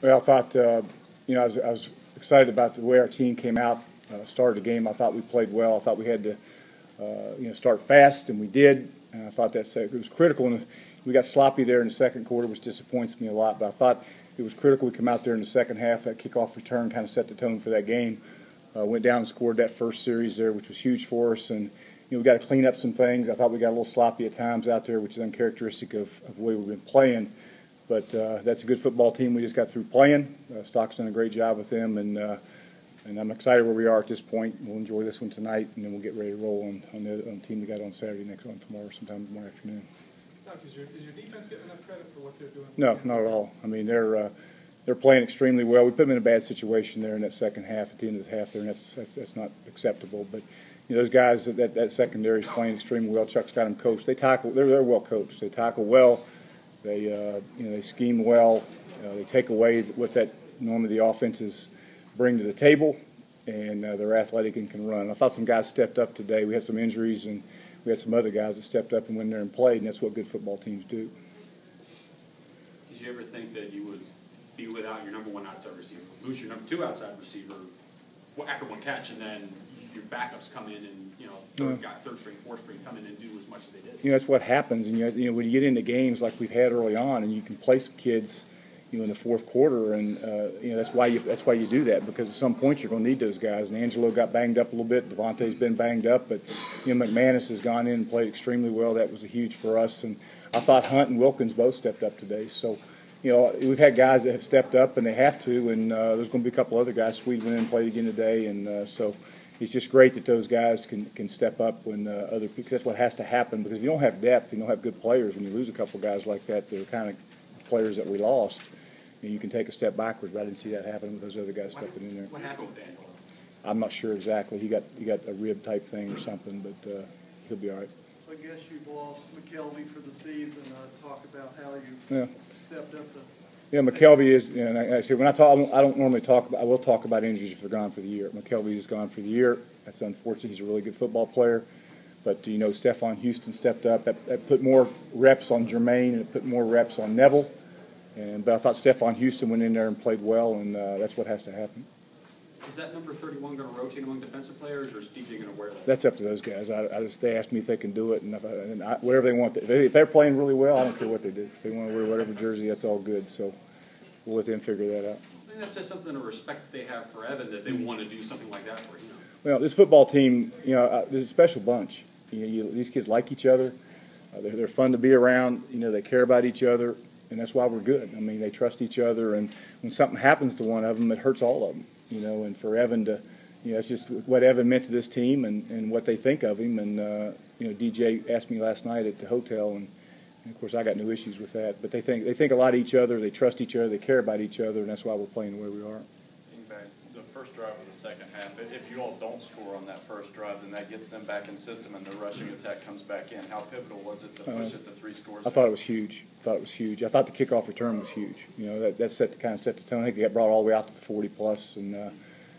Well, I thought, I was excited about the way our team came out, started the game. I thought we played well. I thought we had to, start fast, and we did. And I thought it was critical. And we got sloppy there in the second quarter, which disappoints me a lot. But I thought it was critical we come out there in the second half. That kickoff return kind of set the tone for that game. Went down and scored that first series there, which was huge for us. And we got to clean up some things. I thought we got a little sloppy at times out there, which is uncharacteristic of the way we've been playing. But that's a good football team we just got through playing. Stock's done a great job with them, and I'm excited where we are at this point. We'll enjoy this one tonight, and then we'll get ready to roll on the team we got on Saturday, tomorrow, sometime tomorrow afternoon. Doc, is your defense getting enough credit for what they're doing? No, not at all. I mean, they're playing extremely well. We put them in a bad situation there in that second half, at the end of the half there, and that's not acceptable. But those guys that secondary is playing extremely well. Chuck's got them coached. They tackle. They're well coached. They tackle well. They scheme well. They take away what that normally the offenses bring to the table, and they're athletic and can run. I thought some guys stepped up today. We had some injuries, and we had some other guys that stepped up and went in there and played, and that's what good football teams do. Did you ever think that you would be without your number one outside receiver, lose your number two outside receiver after one catch, and then your backups come in and third string, fourth string come in and do as much as they did? That's what happens, and when you get into games like we've had early on, and you can play some kids, in the fourth quarter, and that's why you do that, because at some point you're going to need those guys. And Angelo got banged up a little bit. Devontae's been banged up, but McManus has gone in and played extremely well. That was a huge for us, and I thought Hunt and Wilkins both stepped up today. So we've had guys that have stepped up, and they have to, and there's going to be a couple other guys. Swede went in and played again today, and so it's just great that those guys can step up when other people. That's what has to happen, because if you don't have depth, you don't have good players. When you lose a couple guys like that, they're kind of players that we lost. You can take a step backwards, but I didn't see that happen with those other guys stepping in there. What happened with Daniel? I'm not sure exactly. He got a rib type thing or something, but he'll be all right. I guess you've lost McKelvey for the season. Talk about how you stepped up. McKelvey is. And I say when I talk, I don't normally talk about. I will talk about injuries if they're gone for the year. McKelvey is gone for the year. That's unfortunate. He's a really good football player. But Stephon Houston stepped up. That put more reps on Jermaine, and it put more reps on Neville. But I thought Stephon Houston went in there and played well, and that's what has to happen. Is that number 31 going to rotate among defensive players, or is DJ going to wear that? That's up to those guys. They asked me if they can do it, and whatever they want. If they're playing really well, I don't care what they do. If they want to wear whatever jersey, that's all good. So we'll let them figure that out. I think that says something of respect that they have for Evan, that they want to do something like that for him. Well, this football team, this is a special bunch. These kids like each other. They're fun to be around. They care about each other. And that's why we're good. I mean, they trust each other, and when something happens to one of them, it hurts all of them. And for Evan to, it's just what Evan meant to this team and what they think of him. And DJ asked me last night at the hotel, and of course I got no issues with that. But they think a lot of each other. They trust each other. They care about each other, and that's why we're playing the way we are. The first drive of the second half, if you all don't score on that first drive, then that gets them back in system and the rushing attack comes back in. How pivotal was it to push it to 3 scores? I thought it was huge. I thought the kickoff return was huge. That set the tone. I think it got brought all the way out to the 40-plus, and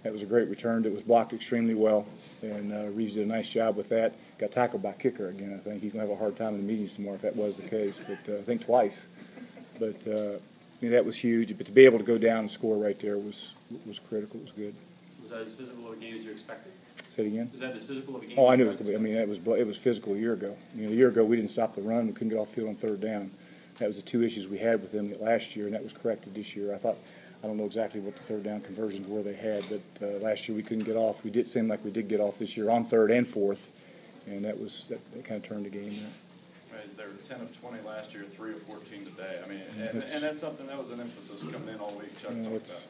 that was a great return. It was blocked extremely well, and Reeves did a nice job with that. Got tackled by kicker again. I think he's going to have a hard time in the meetings tomorrow if that was the case, but I think twice. But that was huge. But to be able to go down and score right there was critical. It was good. Was that as physical of a game as you expected? Say it again? Was that as physical of a game? Oh, I knew it was going to be. I mean, it was physical a year ago. A year ago we didn't stop the run. We couldn't get off the field on third down. That was the 2 issues we had with them last year, and that was corrected this year. I don't know exactly what the third down conversions were they had, but last year we couldn't get off. We did seem like we did get off this year on third and fourth, and that kind of turned the game there. Right, they were 10 of 20 last year, 3 of 14 today. I mean, and that's something that was an emphasis coming in all week. Chuck talked about.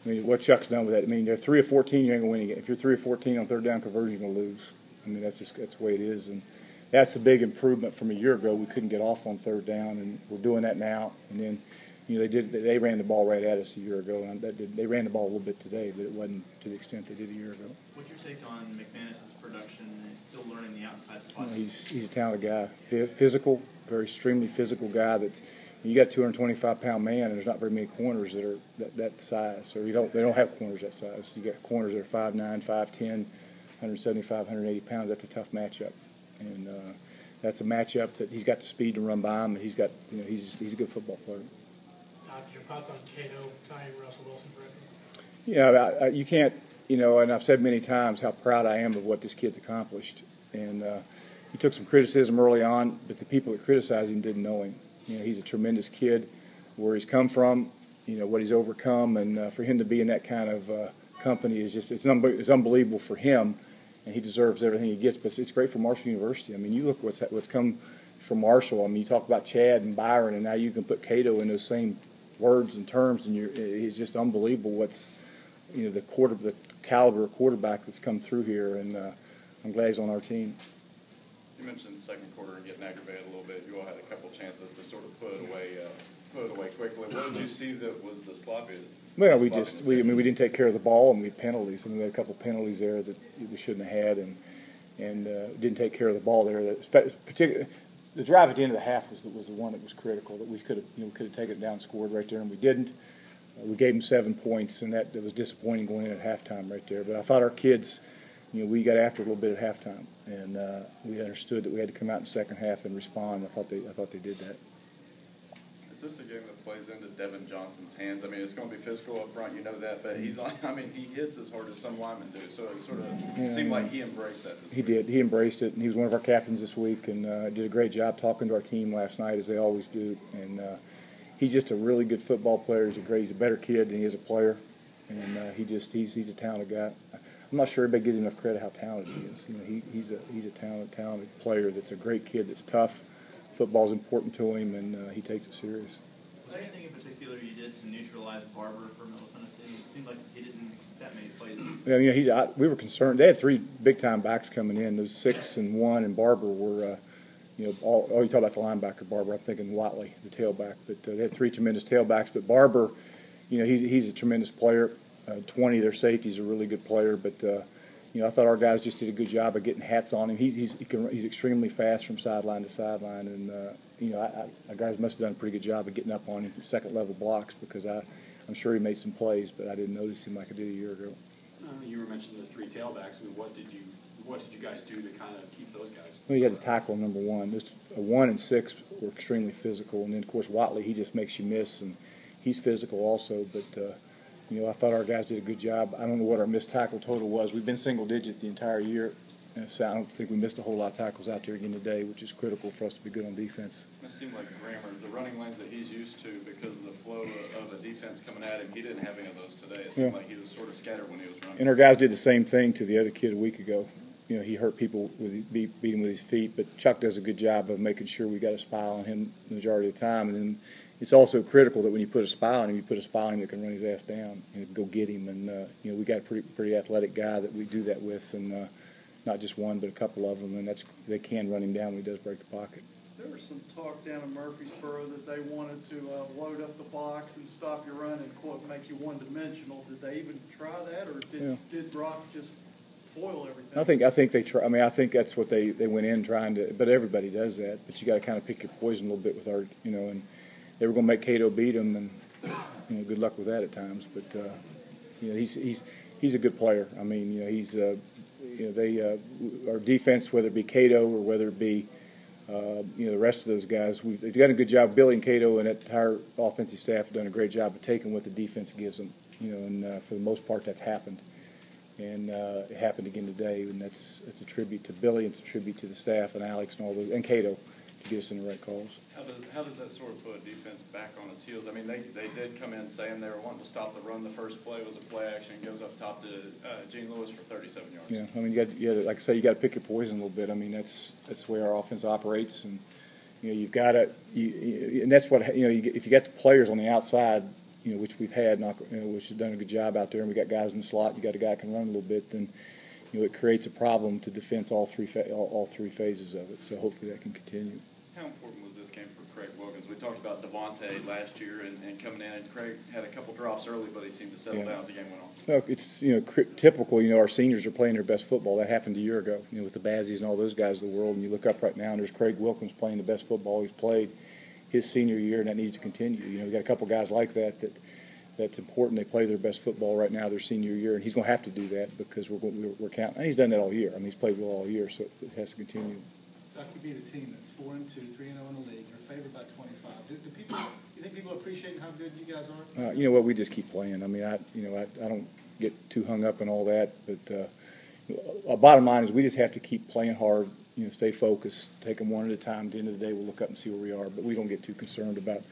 I mean, what Chuck's done with that. I mean, they're 3 of 14, you ain't going to win again. If you're 3 of 14 on third down conversion, you're going to lose. I mean, that's the way it is. And that's the big improvement from a year ago. We couldn't get off on third down, and we're doing that now. And then, they ran the ball right at us a year ago. And they ran the ball a little bit today, but it wasn't to the extent they did a year ago. What's your take on McManus's production and still learning the outside spot? He's a talented guy. Physical, very extremely physical guy that. You got a 225-pound man, and there's not very many corners that are that size. Or they don't have corners that size. You got corners that are 5'9", 5'10", 175, 180 pounds. That's a tough matchup, and that's a matchup that he's got the speed to run by him. He's got, he's a good football player. Your thoughts on Cato tying Russell Wilson for it? Yeah, you can't, and I've said many times how proud I am of what this kid's accomplished. And he took some criticism early on, but the people that criticized him didn't know him. He's a tremendous kid, where he's come from, what he's overcome, and for him to be in that kind of company is just, it's unbelievable for him, and he deserves everything he gets. But it's great for Marshall University. I mean, you look what's come from Marshall. I mean, you talk about Chad and Byron, and now you can put Cato in those same words and terms, and it's just unbelievable what's, the caliber of quarterback that's come through here, and I'm glad he's on our team. You mentioned the second quarter getting aggravated a little bit. You all had a couple chances to sort of put it away quickly. What did you see that was the sloppy? Well, we didn't take care of the ball, and we had penalties. I mean, we had a couple penalties there that we shouldn't have had, and didn't take care of the ball there. Particularly, the drive at the end of the half was the one that was critical. That we could have taken it down, scored right there, and we didn't. We gave them 7 points, and that was disappointing going in at halftime right there. But I thought our kids, we got after it a little bit at halftime, and we understood that we had to come out in the second half and respond. I thought they did that. Is this a game that plays into Devin Johnson's hands? I mean, it's going to be physical up front, you know that, but he hits as hard as some linemen do. So it sort of seemed like he embraced that. He did. He embraced it, and he was one of our captains this week, and did a great job talking to our team last night, as they always do. And he's just a really good football player. He's a better kid than he is a player, and he's a talented guy. I'm not sure everybody gives him enough credit how talented he is. He's a talented player. That's a great kid. That's tough. Football's important to him, and he takes it serious. Was there anything in particular you did to neutralize Barber for Middle Tennessee? It seemed like he didn't that many plays. Yeah, we were concerned. They had 3 big-time backs coming in. Those 6 and 1, and Barber were, you talk about the linebacker, Barber. I'm thinking Watley, the tailback. But they had 3 tremendous tailbacks. But Barber, he's a tremendous player. 20 of their safeties are a really good player. But I thought our guys just did a good job of getting hats on him. He's extremely fast from sideline to sideline, and our guys must have done a pretty good job of getting up on him from second-level blocks, because I'm sure he made some plays, but I didn't notice him like I did a year ago. You were mentioning the 3 tailbacks. I mean, what did you guys do to kind of keep those guys? Well, you had to tackle number 1. Those 1 and 6 were extremely physical, and then of course Watley, he just makes you miss, and he's physical also, but. I thought our guys did a good job. I don't know what our missed tackle total was. We've been single-digit the entire year, so I don't think we missed a whole lot of tackles out there again today, which is critical for us to be good on defense. It seemed like Grammer, the running lanes that he's used to because of the flow of a defense coming at him, he didn't have any of those today. It seemed like he was sort of scattered when he was running. And our guys did the same thing to the other kid a week ago. He hurt people beat him with his feet, but Chuck does a good job of making sure we got a spy on him the majority of the time. And then it's also critical that when you put a spy on him, you put a spy on him that can run his ass down and go get him. And we got a pretty athletic guy that we do that with, and not just one, but a couple of them. And they can run him down when he does break the pocket. There was some talk down in Murfreesboro that they wanted to load up the box and stop your run and, quote, make you one-dimensional. Did they even try that, or did Brock just foil everything? I think they try. I mean, I think that's what they went in trying to. But everybody does that. But you got to kind of pick your poison a little bit with our, and they were going to make Cato beat him, and good luck with that at times. But he's a good player. I mean, he's our defense, whether it be Cato or whether it be the rest of those guys, they've done a good job. Billy and Cato and that entire offensive staff have done a great job of taking what the defense gives them. And for the most part, that's happened. And it happened again today, and it's a tribute to Billy, and it's a tribute to the staff and Alex and all those, and Cato, to get us in the right calls. How does that sort of put a defense back on its heels? I mean, they did come in saying they were wanting to stop the run. The first play was a play action, goes up top to Gene Lewis for 37 yards. Yeah, I mean, like I say, you got to pick your poison a little bit. I mean, that's the way our offense operates, and you've got to, and that's what if you got the players on the outside, which we've had, which have done a good job out there, and we got guys in the slot. You got a guy who can run a little bit, then it creates a problem to defense all three phases of it. So hopefully that can continue. How important was this game for Craig Wilkins? We talked about Devontae last year and coming in, and Craig had a couple drops early, but he seemed to settle down as the game went on. No, it's typical. Our seniors are playing their best football. That happened a year ago, with the Bazzies and all those guys of the world. And you look up right now, and there's Craig Wilkins playing the best football he's played his senior year, and that needs to continue. We got a couple guys like that's important. They play their best football right now their senior year, and he's going to have to do that because we're counting. And he's done that all year. I mean, he's played well all year, so it has to continue. That could be the team that's 4-2, 3-0 in the league. You're favored by 25. Do people, think people are appreciating how good you guys are? You know what? We just keep playing. I mean, I don't get too hung up in all that, but bottom line is we just have to keep playing hard. You know, stay focused, take them one at a time. At the end of the day, we'll look up and see where we are, but we don't get too concerned about,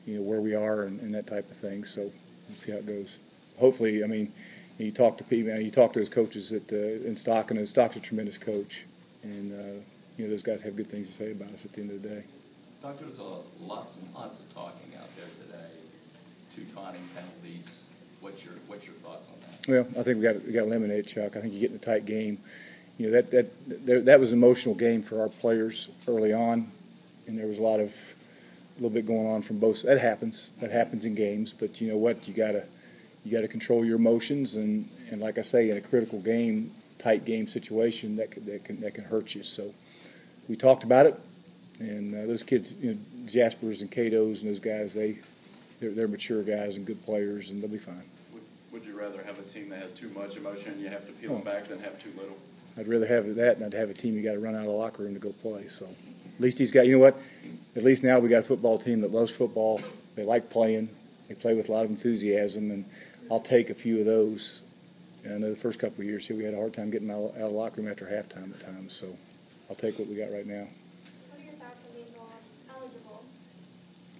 you know, where we are and that type of thing. So we'll see how it goes. Hopefully, I mean, you talk to people, you talk to those coaches in Stockton, and Stockton's a tremendous coach, and you know, those guys have good things to say about us at the end of the day. Doctor, there's lots and lots of talking out there today. 2 taunting penalties. What's your thoughts on that? Well, I think we got to eliminate it, Chuck. I think you get in a tight game. You know, that was an emotional game for our players early on, and there was a little bit going on from both. That happens in games. But you know what? You gotta control your emotions, and like I say, in a critical game, tight game situation, that can hurt you. So we talked about it, and those kids, you know, Jaspers and Cato's and those guys, they're mature guys and good players, and they'll be fine. Would you rather have a team that has too much emotion and you have to peel them back than have too little? I'd rather have that than I'd have a team you got to run out of the locker room to go play. So at least he's got, you know what? At least now we got a football team that loves football. They like playing. They play with a lot of enthusiasm, and I'll take a few of those. And I know the first couple of years here we had a hard time getting out of the locker room after halftime at times. So I'll take what we got right now. What are your thoughts on being eligible?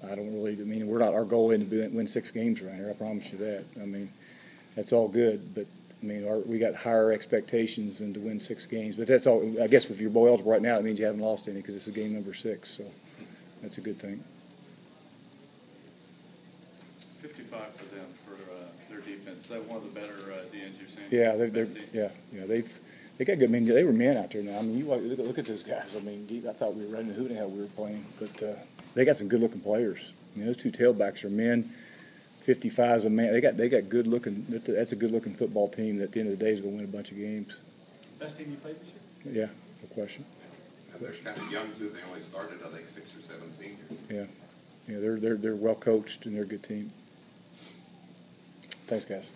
I don't really. I mean, we're not. Our goal isn't to win 6 games around here. I promise you that. I mean, that's all good, but. I mean, we got higher expectations than to win 6 games. But that's all. I guess if you're bowl eligible right now, it means you haven't lost any because this is game number 6. So that's a good thing. 55 for them for their defense. Is that one of the better DNs you've seen? Yeah, they got good. I mean, they were men out there now. I mean, you look at those guys. I mean, I thought we were running who the hell we were playing, but they got some good looking players. I mean, those 2 tailbacks are men. 55 is a man. They got good looking. That's a good looking football team that at the end of the day is going to win a bunch of games. Best team you played this year? Yeah, no question. And they're kind of young too. They only started, I think, 6 or 7 seniors. Yeah, they're well coached and they're a good team. Thanks, guys.